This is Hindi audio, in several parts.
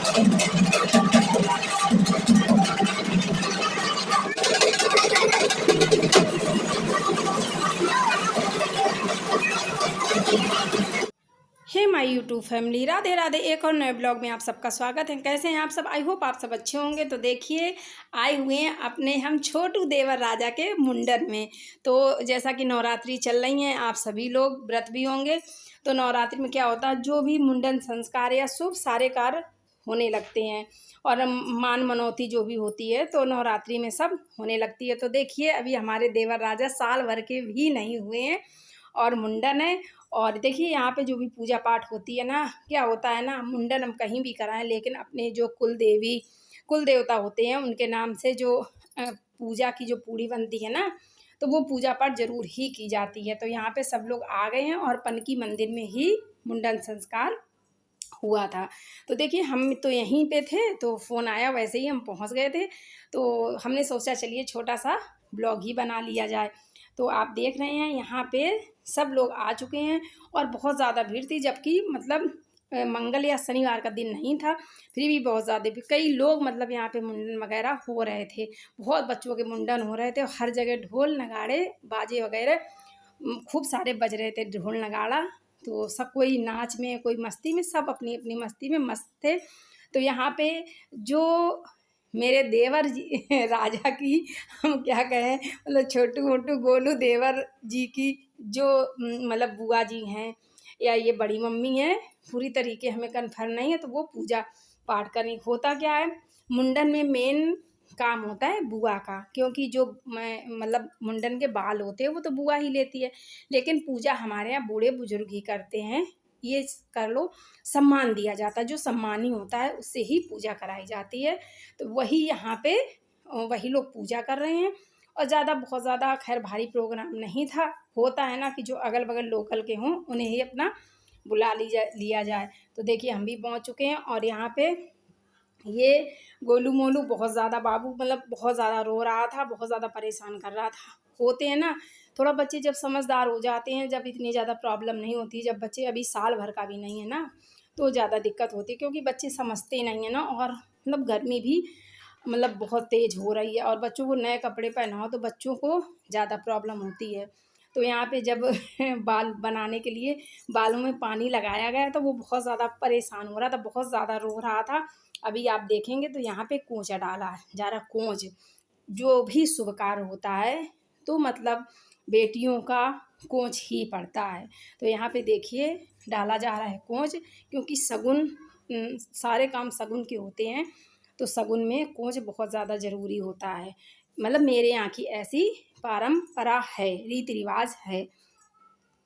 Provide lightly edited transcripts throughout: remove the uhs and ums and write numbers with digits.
Hey my YouTube family, Radhe Radhe. एक और नए ब्लॉग में आप सबका स्वागत है। कैसे हैं आप सब? आई होप आप सब अच्छे होंगे। तो देखिए, आए हुए हैं अपने हम छोटू देवर राजा के मुंडन में। तो जैसा कि नवरात्रि चल रही हैं, आप सभी लोग व्रत भी होंगे। तो नवरात्रि में क्या होता है, जो भी मुंडन संस्कार या शुभ सारे कार्य होने लगते हैं और मान मनौती जो भी होती है तो नवरात्रि में सब होने लगती है। तो देखिए, अभी हमारे देवर राजा साल भर के भी नहीं हुए हैं और मुंडन है। और देखिए, यहाँ पे जो भी पूजा पाठ होती है ना, क्या होता है ना, मुंडन हम कहीं भी कराएं लेकिन अपने जो कुल देवता होते हैं उनके नाम से जो पूजा की जो पूड़ी बनती है ना, तो वो पूजा पाठ जरूर ही की जाती है। तो यहाँ पे सब लोग आ गए हैं और पनकी मंदिर में ही मुंडन संस्कार हुआ था। तो देखिए, हम तो यहीं पे थे तो फ़ोन आया, वैसे ही हम पहुंच गए थे। तो हमने सोचा चलिए छोटा सा ब्लॉग ही बना लिया जाए। तो आप देख रहे हैं यहाँ पे सब लोग आ चुके हैं और बहुत ज़्यादा भीड़ थी, जबकि मतलब मंगल या शनिवार का दिन नहीं था, फिर भी बहुत ज़्यादा भीड़। कई लोग मतलब यहाँ पे मुंडन वगैरह हो रहे थे, बहुत बच्चों के मुंडन हो रहे थे और हर जगह ढोल नगाड़े बाजे वगैरह खूब सारे बज रहे थे, ढोल नगाड़ा। तो सब कोई नाच में, कोई मस्ती में, सब अपनी अपनी मस्ती में मस्त थे। तो यहाँ पे जो मेरे देवर जी राजा की, हम क्या कहें, मतलब छोटू मोटू गोलू देवर जी की जो मतलब बुआ जी हैं या ये बड़ी मम्मी है, पूरी तरीके हमें कन्फर्म नहीं है, तो वो पूजा पाठ करनी। होता क्या है, मुंडन में मेन काम होता है बुआ का, क्योंकि जो मतलब मुंडन के बाल होते हैं वो तो बुआ ही लेती है, लेकिन पूजा हमारे यहाँ बूढ़े बुजुर्ग ही करते हैं। ये कर लो, सम्मान दिया जाता है, जो सम्मानी होता है उससे ही पूजा कराई जाती है। तो वही यहाँ पे वही लोग पूजा कर रहे हैं और ज़्यादा बहुत ज़्यादा खैर भारी प्रोग्राम नहीं था। होता है ना कि जो अगल बगल लोकल के हों उन्हें ही अपना बुला लिया जाए। तो देखिए, हम भी पहुँच चुके हैं और यहाँ पे ये गोलू मोलू बहुत ज़्यादा, बाबू मतलब बहुत ज़्यादा रो रहा था, बहुत ज़्यादा परेशान कर रहा था। होते हैं ना, थोड़ा बच्चे जब समझदार हो जाते हैं, जब इतनी ज़्यादा प्रॉब्लम नहीं होती, जब बच्चे अभी साल भर का भी नहीं है ना, तो ज़्यादा दिक्कत होती है, क्योंकि बच्चे समझते नहीं है ना। और मतलब गर्मी भी मतलब बहुत तेज़ हो रही है और बच्चों को नए कपड़े पहनाओ तो बच्चों को ज़्यादा प्रॉब्लम होती है। तो यहाँ पे जब बाल बनाने के लिए बालों में पानी लगाया गया तो वो बहुत ज़्यादा परेशान हो रहा था, बहुत ज़्यादा रो रहा था। अभी आप देखेंगे तो यहाँ पे कोंचा डाला है जा रहा, कोंच जो भी शुभ कार्य होता है तो मतलब बेटियों का कोंच ही पड़ता है। तो यहाँ पे देखिए डाला जा रहा है कोंच, क्योंकि शगुन सारे काम शगुन के होते हैं, तो शगुन में कोंच बहुत ज़्यादा ज़रूरी होता है। मतलब मेरे यहाँ की ऐसी परंपरा है, रीति रिवाज है।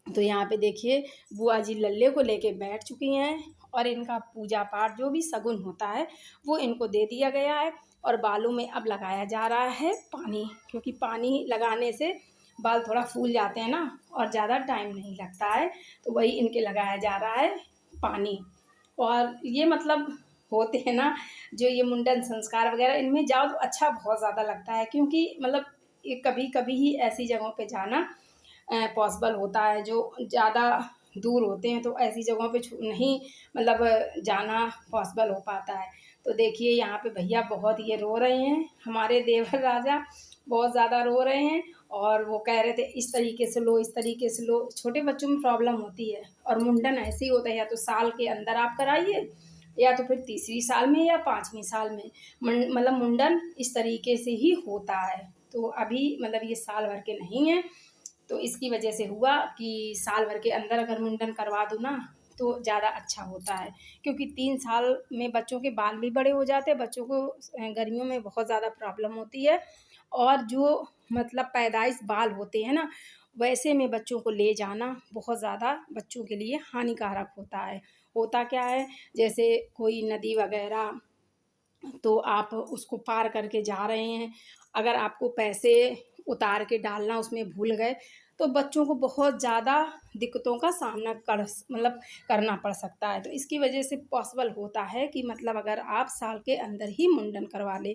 तो यहाँ पे देखिए बुआ जी लल्ले को लेके बैठ चुकी हैं और इनका पूजा पाठ जो भी शगुन होता है वो इनको दे दिया गया है। और बालों में अब लगाया जा रहा है पानी, क्योंकि पानी लगाने से बाल थोड़ा फूल जाते हैं ना और ज़्यादा टाइम नहीं लगता है, तो वही इनके लगाया जा रहा है पानी। और ये मतलब होते हैं ना जो ये मुंडन संस्कार वगैरह, इनमें जाओ तो अच्छा बहुत ज़्यादा लगता है, क्योंकि मतलब ये कभी कभी ही ऐसी जगहों पे जाना पॉसिबल होता है, जो ज़्यादा दूर होते हैं तो ऐसी जगहों पे नहीं मतलब जाना पॉसिबल हो पाता है। तो देखिए यहाँ पे भैया बहुत ये रो रहे हैं, हमारे देवर राजा बहुत ज़्यादा रो रहे हैं और वो कह रहे थे इस तरीके से लो, इस तरीके से लो। छोटे बच्चों में प्रॉब्लम होती है और मुंडन ऐसे ही होता है, या तो साल के अंदर आप कराइए या तो फिर तीसरी साल में या पाँचवीं साल में मतलब मुंडन इस तरीके से ही होता है। तो अभी मतलब ये साल भर के नहीं है, तो इसकी वजह से हुआ कि साल भर के अंदर अगर मुंडन करवा दूँ ना तो ज़्यादा अच्छा होता है, क्योंकि 3 साल में बच्चों के बाल भी बड़े हो जाते हैं, बच्चों को गर्मियों में बहुत ज़्यादा प्रॉब्लम होती है। और जो मतलब पैदाइश बाल होते हैं ना, वैसे में बच्चों को ले जाना बहुत ज़्यादा बच्चों के लिए हानिकारक होता है। होता क्या है, जैसे कोई नदी वगैरह, तो आप उसको पार करके जा रहे हैं, अगर आपको पैसे उतार के डालना उसमें भूल गए तो बच्चों को बहुत ज़्यादा दिक्कतों का सामना करना पड़ सकता है। तो इसकी वजह से पॉसिबल होता है कि मतलब अगर आप साल के अंदर ही मुंडन करवा लें,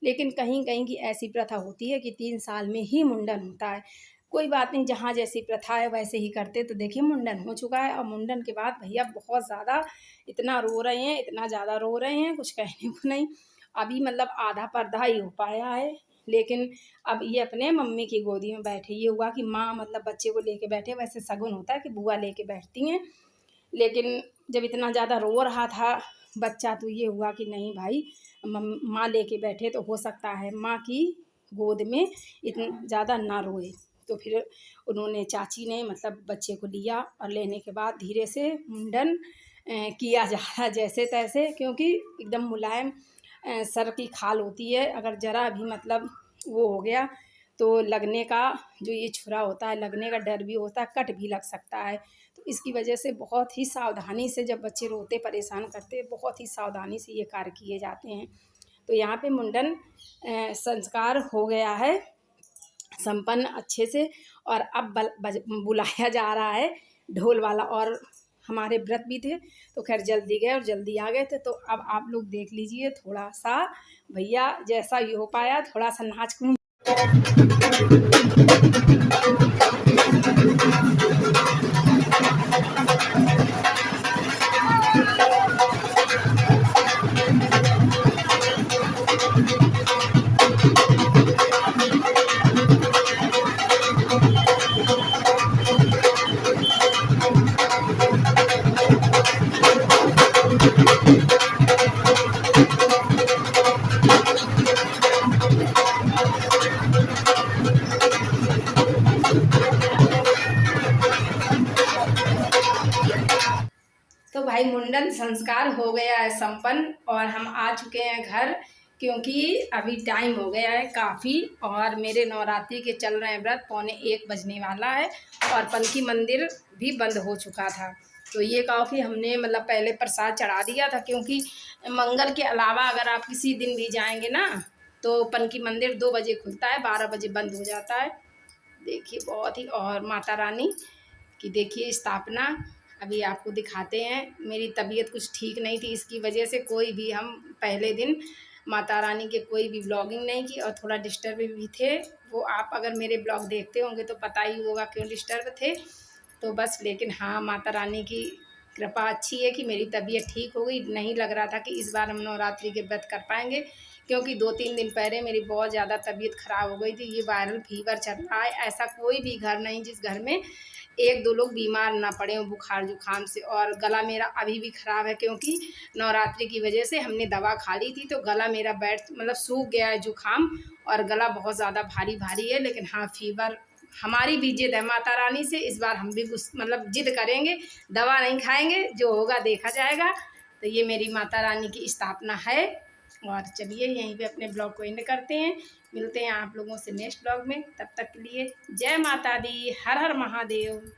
लेकिन कहीं कहीं की ऐसी प्रथा होती है कि 3 साल में ही मुंडन होता है। कोई बात नहीं, जहाँ जैसी प्रथा है वैसे ही करते। तो देखिए मुंडन हो चुका है और मुंडन के बाद भैया बहुत ज़्यादा इतना रो रहे हैं, इतना ज़्यादा रो रहे हैं, कुछ कहने को नहीं। अभी मतलब आधा पर्दा ही हो पाया है, लेकिन अब ये अपने मम्मी की गोदी में बैठे। ये हुआ कि माँ मतलब बच्चे को लेके बैठे, वैसे शगुन होता है कि बुआ लेके बैठती हैं, लेकिन जब इतना ज़्यादा रो रहा था बच्चा तो ये हुआ कि नहीं भाई, माँ लेके बैठे तो हो सकता है माँ की गोद में इतना ज़्यादा ना रोए। तो फिर उन्होंने, चाची ने मतलब बच्चे को लिया और लेने के बाद धीरे से मुंडन किया जा रहा जैसे तैसे, क्योंकि एकदम मुलायम सर की खाल होती है, अगर ज़रा भी मतलब वो हो गया तो लगने का जो ये छुरा होता है, लगने का डर भी होता है, कट भी लग सकता है। तो इसकी वजह से बहुत ही सावधानी से जब बच्चे रोते परेशान करते, बहुत ही सावधानी से ये कार्य किए जाते हैं। तो यहाँ पे मुंडन संस्कार हो गया है संपन्न अच्छे से, और अब बुलाया जा रहा है ढोल वाला। और हमारे व्रत भी थे तो खैर जल्दी गए और जल्दी आ गए थे। तो अब आप लोग देख लीजिए थोड़ा सा, भैया जैसा ये हो पाया थोड़ा सा नाच कूद। तो भाई मुंडन संस्कार हो गया है संपन्न और हम आ चुके हैं घर, क्योंकि अभी टाइम हो गया है काफ़ी और मेरे नवरात्रि के चल रहे हैं व्रत, 12:45 बजने वाला है और पनकी मंदिर भी बंद हो चुका था। तो ये कहो कि हमने मतलब पहले प्रसाद चढ़ा दिया था, क्योंकि मंगल के अलावा अगर आप किसी दिन भी जाएंगे ना तो पनकी मंदिर 2 बजे खुलता है, 12 बजे बंद हो जाता है। देखिए बहुत ही, और माता रानी की देखिए स्थापना अभी आपको दिखाते हैं। मेरी तबीयत कुछ ठीक नहीं थी, इसकी वजह से कोई भी हम पहले दिन माता रानी के कोई भी ब्लॉगिंग नहीं की और थोड़ा डिस्टर्ब भी थे। वो आप अगर मेरे ब्लॉग देखते होंगे तो पता ही होगा क्यों डिस्टर्ब थे। तो बस, लेकिन हाँ माता रानी की कृपा अच्छी है कि मेरी तबीयत ठीक हो गई। नहीं लग रहा था कि इस बार हम नवरात्रि के व्रत कर पाएंगे, क्योंकि 2-3 दिन पहले मेरी बहुत ज़्यादा तबीयत ख़राब हो गई थी। ये वायरल फीवर चल रहा है, ऐसा कोई भी घर नहीं जिस घर में 1-2 लोग बीमार ना पड़े हों बुखार जुकाम से। और गला मेरा अभी भी ख़राब है, क्योंकि नवरात्रि की वजह से हमने दवा खा ली थी तो गला मेरा बैठ मतलब सूख गया है जुकाम, और गला बहुत ज़्यादा भारी भारी है। लेकिन हाँ फीवर, हमारी भी जिद है माता रानी से, इस बार हम भी मतलब जिद करेंगे, दवा नहीं खाएंगे, जो होगा देखा जाएगा। तो ये मेरी माता रानी की स्थापना है। और चलिए यहीं पे अपने ब्लॉग को एंड करते हैं, मिलते हैं आप लोगों से नेक्स्ट ब्लॉग में। तब तक के लिए जय माता दी, हर हर महादेव।